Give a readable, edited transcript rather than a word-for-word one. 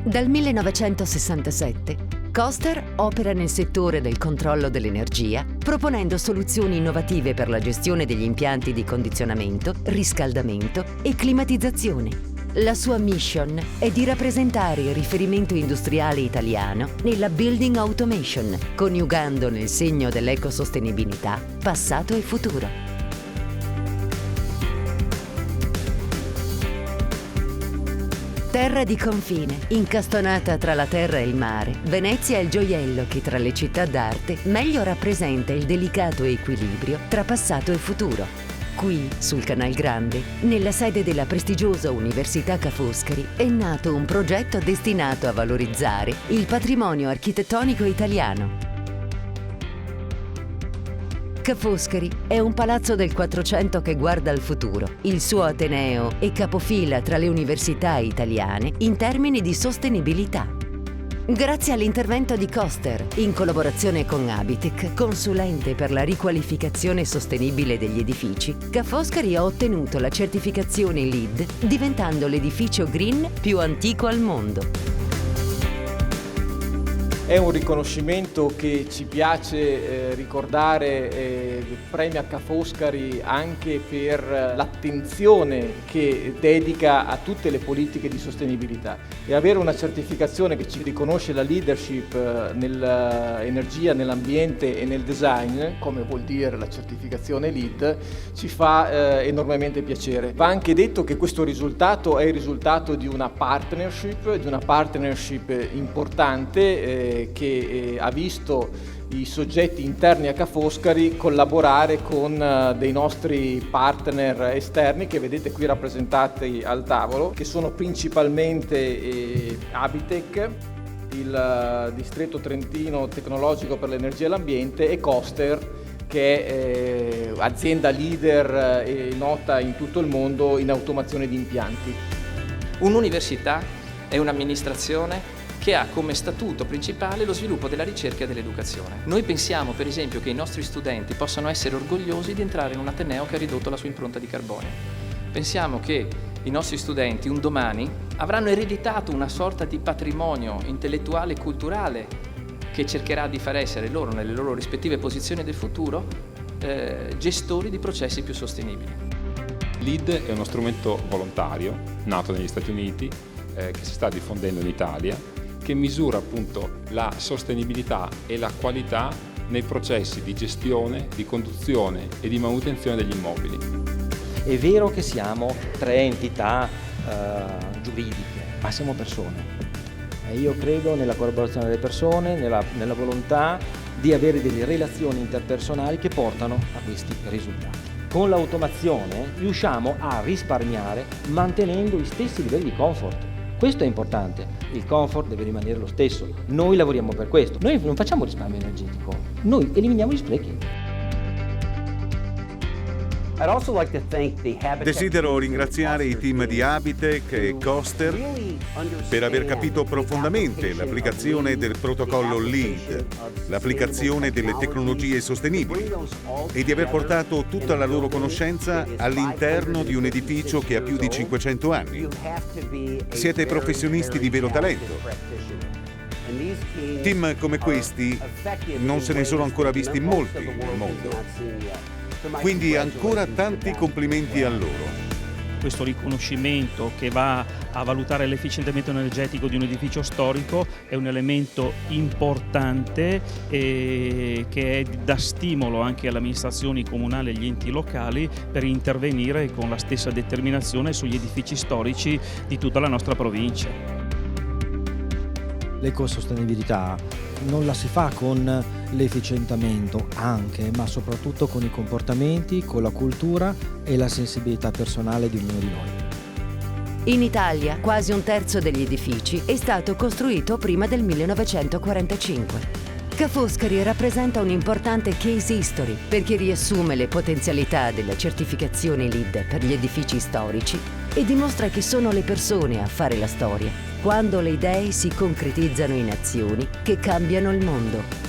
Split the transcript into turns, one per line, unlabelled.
Dal 1967, Coster opera nel settore del controllo dell'energia, proponendo soluzioni innovative per la gestione degli impianti di condizionamento, riscaldamento e climatizzazione. La sua mission è di rappresentare il riferimento industriale italiano nella building automation, coniugando nel segno dell'ecosostenibilità passato e futuro. Terra di confine, incastonata tra la terra e il mare, Venezia è il gioiello che tra le città d'arte meglio rappresenta il delicato equilibrio tra passato e futuro. Qui, sul Canal Grande, nella sede della prestigiosa Università Ca' Foscari, è nato un progetto destinato a valorizzare il patrimonio architettonico italiano. Ca' Foscari è un palazzo del Quattrocento che guarda al futuro. Il suo ateneo è capofila tra le università italiane in termini di sostenibilità. Grazie all'intervento di Coster, in collaborazione con Abitec, consulente per la riqualificazione sostenibile degli edifici, Ca' Foscari ha ottenuto la certificazione LEED, diventando l'edificio green più antico al mondo.
È un riconoscimento che ci piace ricordare, premia Ca' Foscari anche per l'attenzione che dedica a tutte le politiche di sostenibilità, e avere una certificazione che ci riconosce la leadership nell'energia, nell'ambiente e nel design, come vuol dire la certificazione LEED, ci fa enormemente piacere. Va anche detto che questo risultato è il risultato di una partnership importante che ha visto i soggetti interni a Ca' Foscari collaborare con dei nostri partner esterni che vedete qui rappresentati al tavolo, che sono principalmente Abitec, il Distretto Trentino Tecnologico per l'Energia e l'Ambiente, e Coster, che è azienda leader e nota in tutto il mondo in automazione di impianti.
Un'università è un'amministrazione che ha come statuto principale lo sviluppo della ricerca e dell'educazione. Noi pensiamo, per esempio, che i nostri studenti possano essere orgogliosi di entrare in un ateneo che ha ridotto la sua impronta di carbonio. Pensiamo che i nostri studenti un domani avranno ereditato una sorta di patrimonio intellettuale e culturale che cercherà di far essere loro, nelle loro rispettive posizioni del futuro, gestori di processi più sostenibili.
LEED è uno strumento volontario nato negli Stati Uniti che si sta diffondendo in Italia, che misura appunto la sostenibilità e la qualità nei processi di gestione, di conduzione e di manutenzione degli immobili.
È vero che siamo tre entità giuridiche, ma siamo persone. E io credo nella collaborazione delle persone, nella volontà di avere delle relazioni interpersonali che portano a questi risultati. Con l'automazione riusciamo a risparmiare mantenendo gli stessi livelli di comfort. Questo è importante, il comfort deve rimanere lo stesso, noi lavoriamo per questo, noi non facciamo risparmio energetico, noi eliminiamo gli sprechi.
Desidero ringraziare i team di Abitec e Coster per aver capito profondamente l'applicazione del protocollo LEED, l'applicazione delle tecnologie sostenibili e di aver portato tutta la loro conoscenza all'interno di un edificio che ha più di 500 anni. Siete professionisti di vero talento. Team come questi non se ne sono ancora visti molti nel mondo. Quindi ancora tanti complimenti a loro.
Questo riconoscimento che va a valutare l'efficientamento energetico di un edificio storico è un elemento importante che è da stimolo anche alle amministrazioni comunali e agli enti locali per intervenire con la stessa determinazione sugli edifici storici di tutta la nostra provincia.
L'ecosostenibilità non la si fa con l'efficientamento anche, ma soprattutto con i comportamenti, con la cultura e la sensibilità personale di ognuno di noi.
In Italia, quasi un terzo degli edifici è stato costruito prima del 1945. Ca' Foscari rappresenta un importante case history perché riassume le potenzialità della certificazione LEED per gli edifici storici e dimostra che sono le persone a fare la storia, quando le idee si concretizzano in azioni che cambiano il mondo.